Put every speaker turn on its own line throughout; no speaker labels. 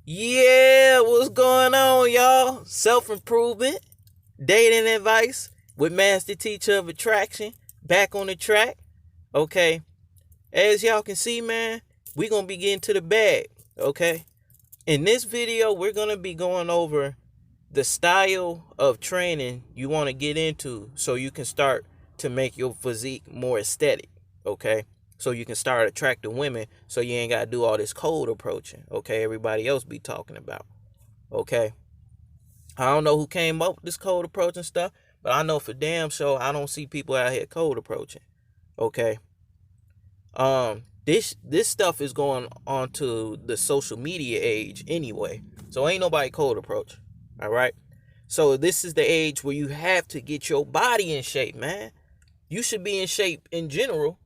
Yeah, what's going on, y'all? Self-improvement, dating advice with Master Teacher of Attraction back on the track. Okay, as y'all can see, man, we gonna be getting to the bag. Okay, in this video, we're gonna be going over the style of training you want to get into so you can start to make your physique more aesthetic. Okay, so you can start attracting women so you ain't got to do all this cold approaching. Okay, everybody else be talking about. Okay, I don't know who came up with this cold approaching stuff, but I know for damn sure I don't see people out here cold approaching. Okay, this stuff is going on to the social media age anyway, so ain't nobody cold approach. All right, so this is the age where you have to get your body in shape, man. You should be in shape in general.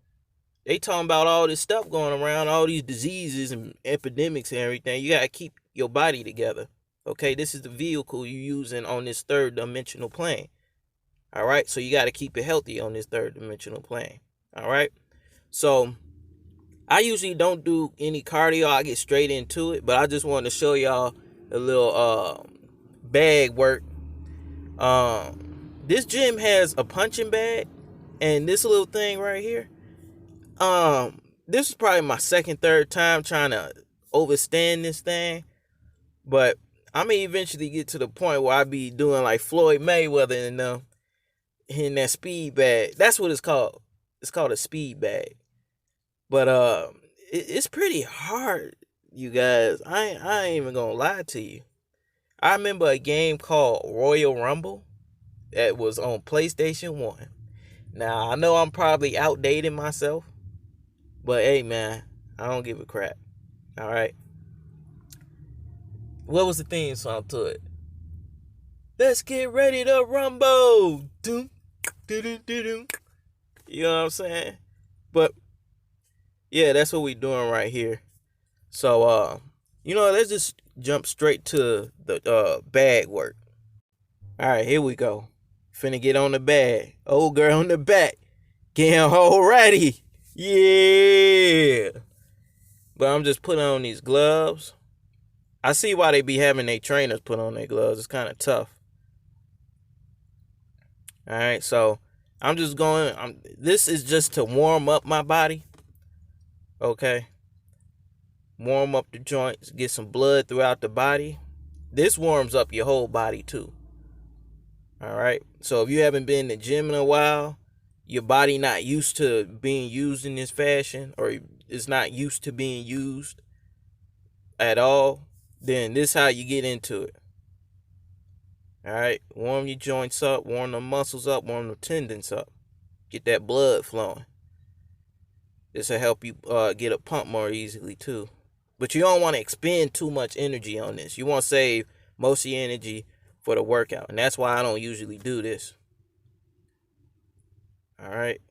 They talking about all this stuff going around, all these diseases and epidemics and everything. You gotta keep your body together. Okay, this is the vehicle you're using on this third dimensional plane. All right, so you gotta keep it healthy on this third dimensional plane. All right, so I usually don't do any cardio. I get straight into it, but I just wanted to show y'all a little bag work. This gym has a punching bag, and this little thing right here. This is probably my second, third time trying to overstand this thing, but I may eventually get to the point where I be doing like Floyd Mayweather and in that speed bag. That's what it's called. It's called a speed bag. But it's pretty hard, you guys. I ain't even gonna lie to you. I remember a game called Royal Rumble that was on PlayStation 1. Now, I know I'm probably outdating myself, but hey, man, I don't give a crap. All right. What was the theme song to it? Let's get ready to rumble. Doom, doom, doom. You know what I'm saying? But yeah, that's what we doing right here. So let's just jump straight to the bag work. All right, here we go. Finna get on the bag. Old girl on the back. Getting all ready. Yeah. But I'm just putting on these gloves. I see why they be having their trainers put on their gloves. It's kind of tough. All right, so I'm just going. This is just to warm up my body. Okay. Warm up the joints, get some blood throughout the body. This warms up your whole body too. All right. So if you haven't been in the gym in a while, your body not used to being used in this fashion, or it's not used to being used at all, then this is how you get into it. All right. Warm your joints up, warm the muscles up, warm the tendons up. Get that blood flowing. This will help you get a pump more easily too. But you don't want to expend too much energy on this. You want to save most of your energy for the workout. And that's why I don't usually do this. All right.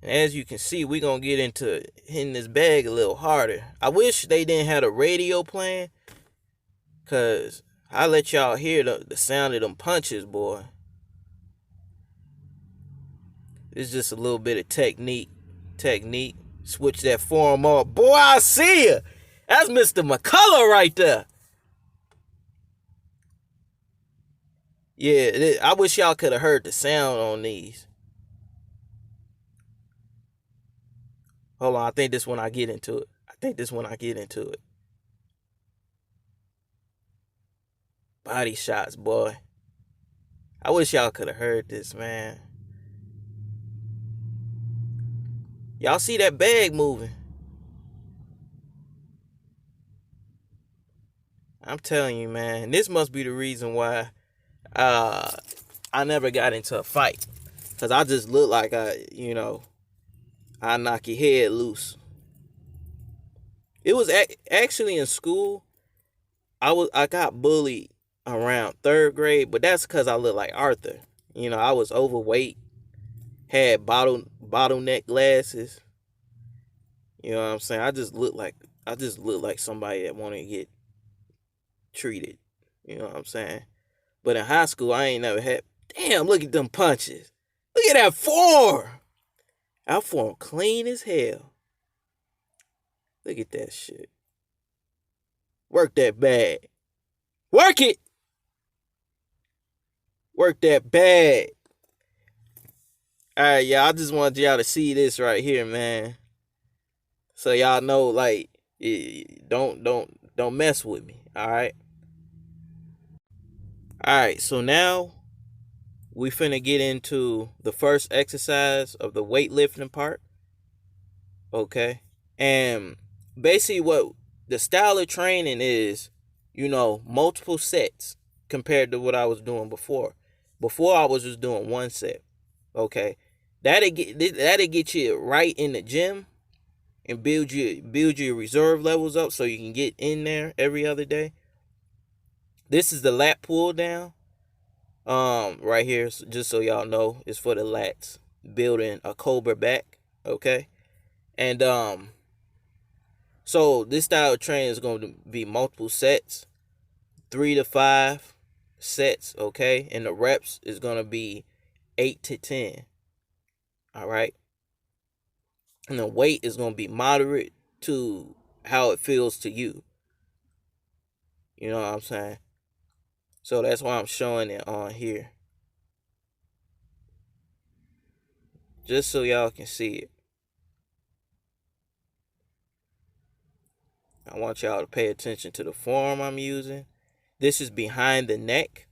And as you can see, we're going to get into hitting this bag a little harder. I wish they didn't have a radio playing, because I let y'all hear the sound of them punches, boy. It's just a little bit of technique. Switch that form up. Boy, I see ya. That's Mr. McCullough right there. Yeah, I wish y'all could have heard the sound on these. Hold on, I think this when I get into it. Body shots, boy. I wish y'all could have heard this, man. Y'all see that bag moving? I'm telling you, man. This must be the reason why I never got into a fight. Because I just look like I knock your head loose. It was actually in school. I got bullied around third grade, but that's because I look like Arthur. I was overweight, had bottleneck glasses. You know what I'm saying? I just look like somebody that want to get treated. You know what I'm saying? But in high school, I ain't never had. Damn, look at them punches. Look at that form. That form clean as hell. Look at that shit. Work that bag. Work it. Work that bag. All right, y'all. I just wanted y'all to see this right here, man. So y'all know, like, don't mess with me. All right. All right. So now we finna get into the first exercise of the weightlifting part. Okay. And basically, what the style of training is, multiple sets compared to what I was doing before. Before I was just doing one set. Okay. That'll get you right in the gym and build your reserve levels up so you can get in there every other day. This is the lat pull down. Right here, just so y'all know, it's for the lats, building a cobra back. Okay. And so this style of training is going to be multiple sets, 3 to 5 sets. Okay. And the reps is going to be 8 to 10. All right. And the weight is going to be moderate to how it feels to you. You know what I'm saying? So that's why I'm showing it on here. Just so y'all can see it. I want y'all to pay attention to the form I'm using. This is behind the neck.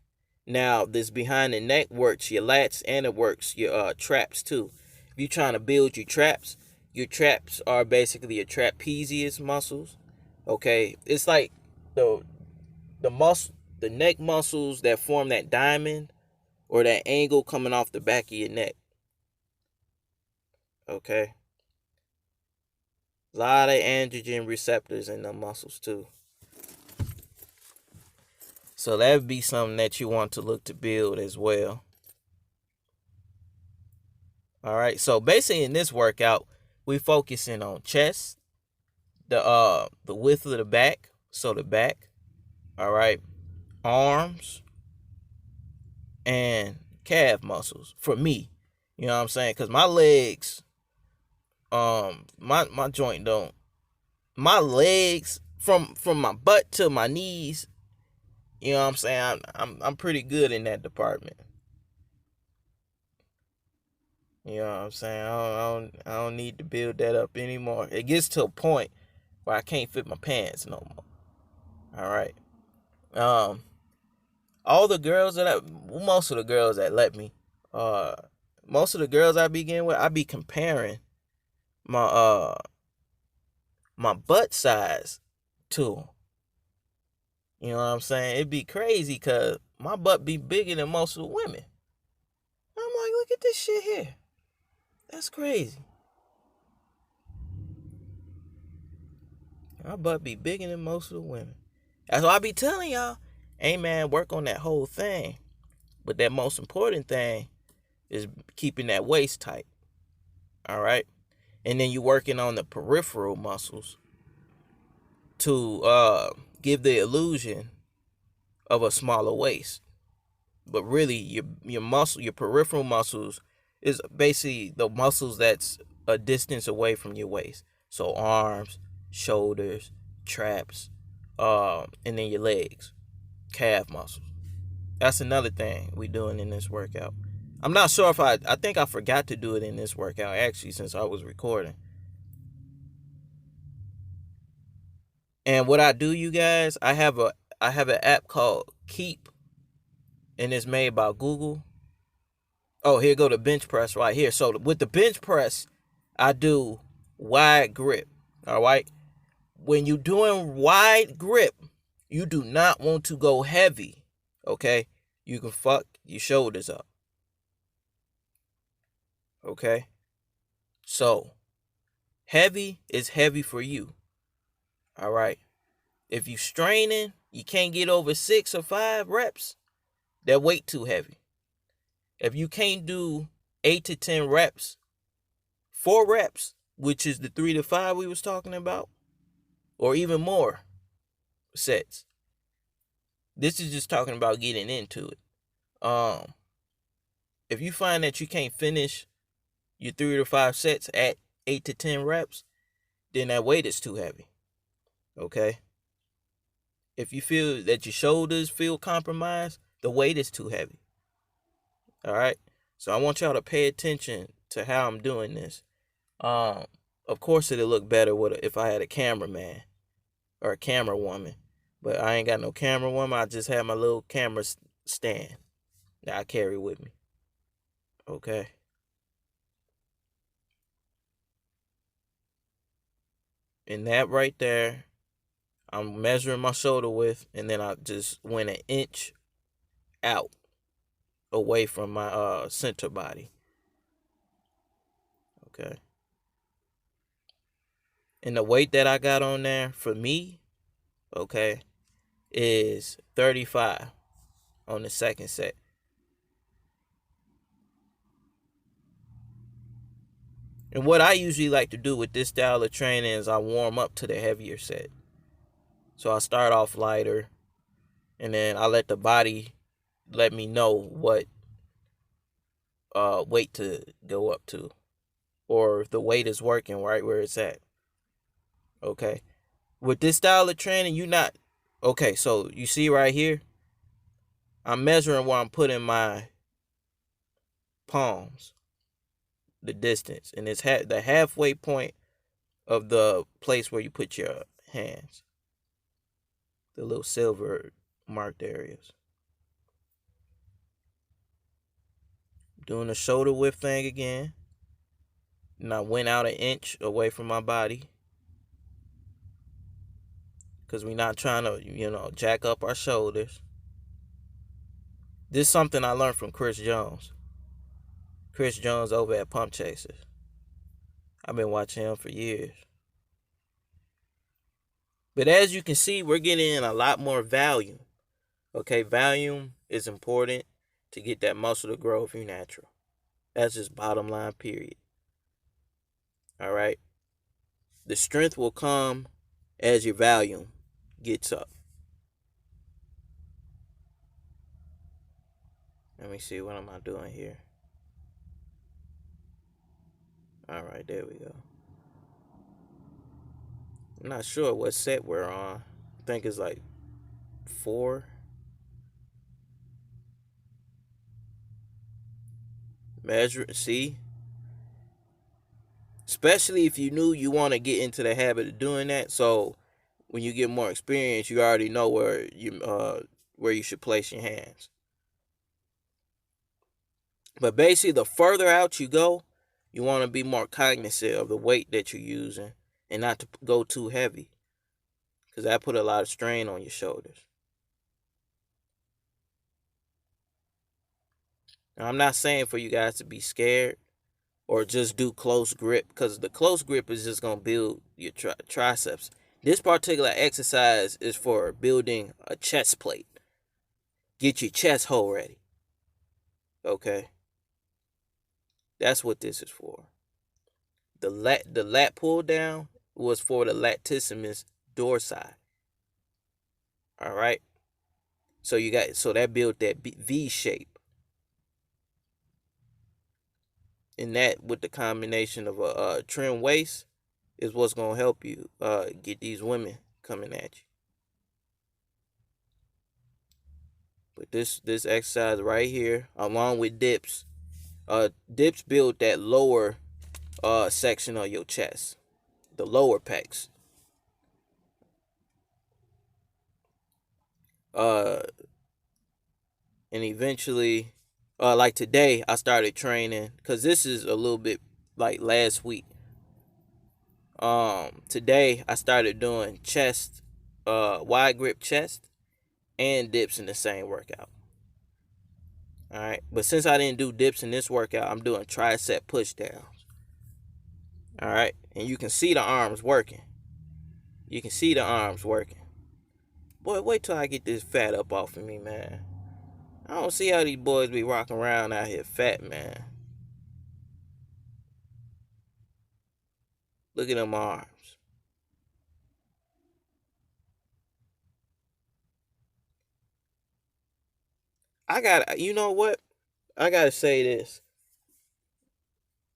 Now, this behind the neck works your lats and it works your traps too. If you're trying to build your traps are basically your trapezius muscles. Okay, it's like the the neck muscles that form that diamond or that angle coming off the back of your neck. Okay, a lot of androgen receptors in the muscles too. So that would be something that you want to look to build as well. All right. So basically in this workout, we focusing on chest, the width of the back, so the back, all right, arms, and calf muscles for me. You know what I'm saying? Cuz my legs, my joint don't, my legs from my butt to my knees, you know what I'm saying? I'm pretty good in that department. You know what I'm saying? I don't need to build that up anymore. It gets to a point where I can't fit my pants no more. All right. All the girls most of the girls that let me, uh, most of the girls I begin with, I be comparing my my butt size to 'em. You know what I'm saying? It'd be crazy because my butt be bigger than most of the women. I'm like, look at this shit here. That's crazy. My butt be bigger than most of the women. That's why I be telling y'all, hey man, work on that whole thing. But that most important thing is keeping that waist tight. All right. And then you're working on the peripheral muscles to give the illusion of a smaller waist. But really your peripheral muscles is basically the muscles that's a distance away from your waist. So arms, shoulders, traps, and then your legs, calf muscles. That's another thing we doing in this workout. I'm not sure if I think I forgot to do it in this workout actually since I was recording. And what I do, you guys, I have an app called Keep, and it's made by Google. Oh, here go the bench press right here. So with the bench press, I do wide grip. All right. When you're doing wide grip, you do not want to go heavy. Okay. You can fuck your shoulders up. Okay. So heavy is heavy for you. All right. If you straining, you can't get over 6 or 5 reps. That weight too heavy. If you can't do 8 to 10 reps, 4 reps, which is the 3 to 5 we was talking about, or even more sets. This is just talking about getting into it. If you find that you can't finish your 3 to 5 sets at 8 to 10 reps, then that weight is too heavy. Okay? If you feel that your shoulders feel compromised, the weight is too heavy. All right. So I want y'all to pay attention to how I'm doing this. Um, of course, it'll look better if I had a cameraman or a camera woman, but I ain't got no camera woman. I just have my little camera stand that I carry with me. Okay. And that right there, I'm measuring my shoulder width, and then I just went an inch out away from my center body. Okay. And the weight that I got on there for me, okay, is 35 on the second set. And what I usually like to do with this style of training is I warm up to the heavier set. So I start off lighter, and then I let the body let me know what weight to go up to, or if the weight is working right where it's at. Okay. With this style of training, you not okay. So you see right here, I'm measuring where I'm putting my palms, the distance, and it's the halfway point of the place where you put your hands, the little silver marked areas. Doing the shoulder width thing again, and I went out an inch away from my body because we're not trying to, jack up our shoulders. This is something I learned from Chris Jones. Chris Jones over at Pump Chasers. I've been watching him for years. But as you can see, we're getting in a lot more volume. Okay, volume is important to get that muscle to grow if you're natural. That's just bottom line, period. All right. The strength will come as your volume gets up. Let me see, what am I doing here? All right, there we go. I'm not sure what set we're on. I think it's like 4. Measure, see? Especially if you knew you want to get into the habit of doing that. So when you get more experience, you already know where you should place your hands. But basically, the further out you go, you want to be more cognizant of the weight that you're using and not to go too heavy, because that put a lot of strain on your shoulders. Now, I'm not saying for you guys to be scared or just do close grip, because the close grip is just going to build your triceps. This particular exercise is for building a chest plate. Get your chest hole ready. Okay? That's what this is for. The lat pull down was for the latissimus dorsi. All right? So that built that V shape. And that, with the combination of a trim waist, is what's going to help you get these women coming at you. But this exercise right here, along with dips, dips build that lower section of your chest, the lower pecs. And eventually, like today, I started training, because this is a little bit like last week. Today I started doing chest, wide grip chest, and dips in the same workout. All right, but since I didn't do dips in this workout, I'm doing tricep push downs. All right, and you can see the arms working. You can see the arms working. Boy, wait till I get this fat up off of me, man. I don't see how these boys be rocking around out here fat, man. Look at them arms. You know what? I gotta say this.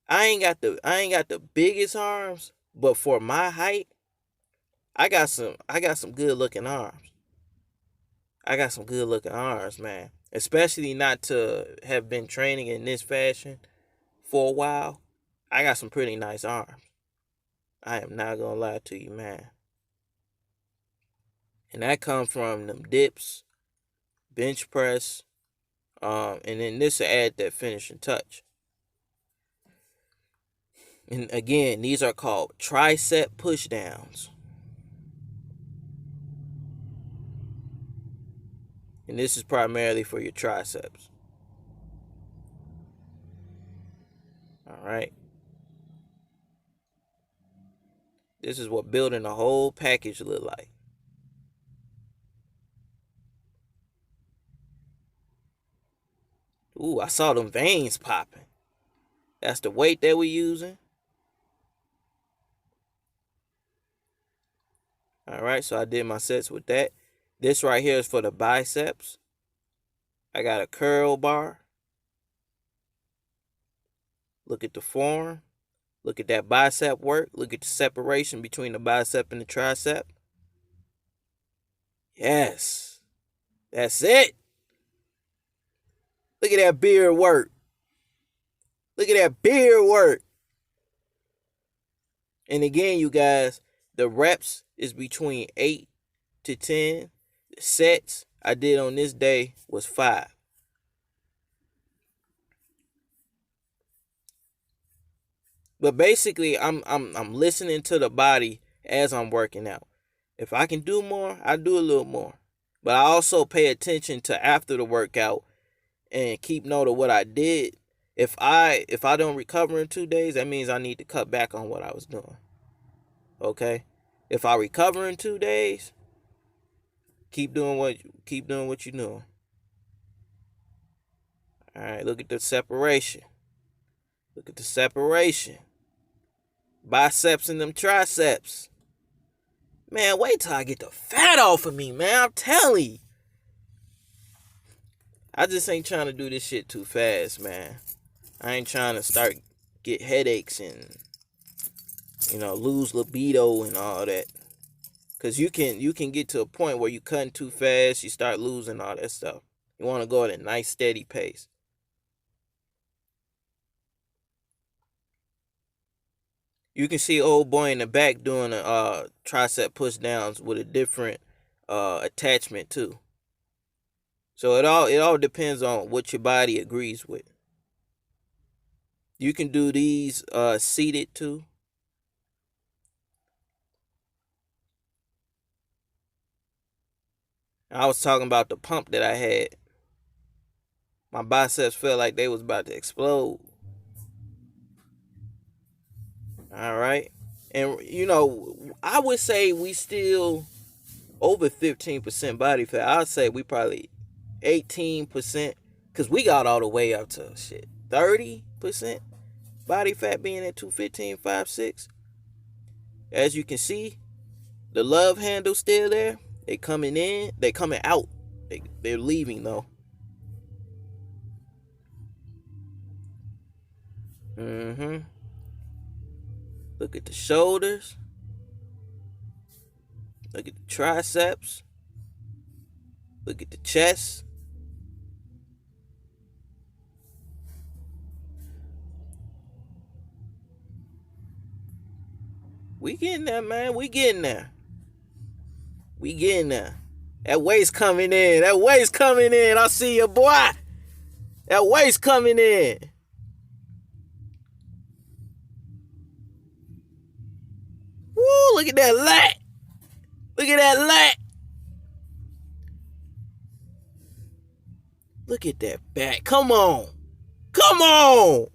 I ain't got the biggest arms, but for my height, I got some good looking arms. I got some good looking arms, man. Especially not to have been training in this fashion for a while. I got some pretty nice arms. I am not gonna lie to you, man. And that comes from them dips, bench press, and then this will add that finishing touch. And again, these are called tricep pushdowns. And this is primarily for your triceps. All right. This is what building a whole package look like. Ooh, I saw them veins popping. That's the weight that we're using. All right, so I did my sets with that. This right here is for the biceps. I got a curl bar. Look at the form. Look at that bicep work. Look at the separation between the bicep and the tricep. Yes, that's it. Look at that beard work. Look at that beard work. And again, you guys, the reps is between 8 to 10. The sets I did on this day was 5. But basically, I'm listening to the body as I'm working out. If I can do more, I do a little more. But I also pay attention to after the workout and keep note of what I did. If I don't recover in 2 days, that means I need to cut back on what I was doing. Okay? If I recover in 2 days, keep doing what you're doing. All right, look at the separation. Look at the separation. Biceps and them triceps. Man, wait till I get the fat off of me, man. I'm telling you. I just ain't trying to do this shit too fast, man. I ain't trying to start get headaches and, lose libido and all that. Cause you can get to a point where you cutting too fast, you start losing all that stuff. You want to go at a nice steady pace. You can see old boy in the back doing a tricep push downs with a different attachment too. So it all depends on what your body agrees with. You can do these seated too. I was talking about the pump that I had. My biceps felt like they was about to explode. All right. And, I would say we still over 15% body fat. I'd say we probably 18%. Because we got all the way up to, 30% body fat being at 215, 5'6". As you can see, the love handle still there. They coming in. They coming out. They're leaving, though. Mm-hmm. Look at the shoulders. Look at the triceps. Look at the chest. We getting there, man. We getting there. We getting there. That waist coming in. That waist coming in. I see you, boy. That waist coming in. Woo, look at that lat. Look at that lat. Look at that back. Come on. Come on.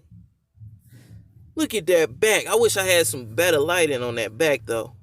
Look at that back. I wish I had some better lighting on that back, though.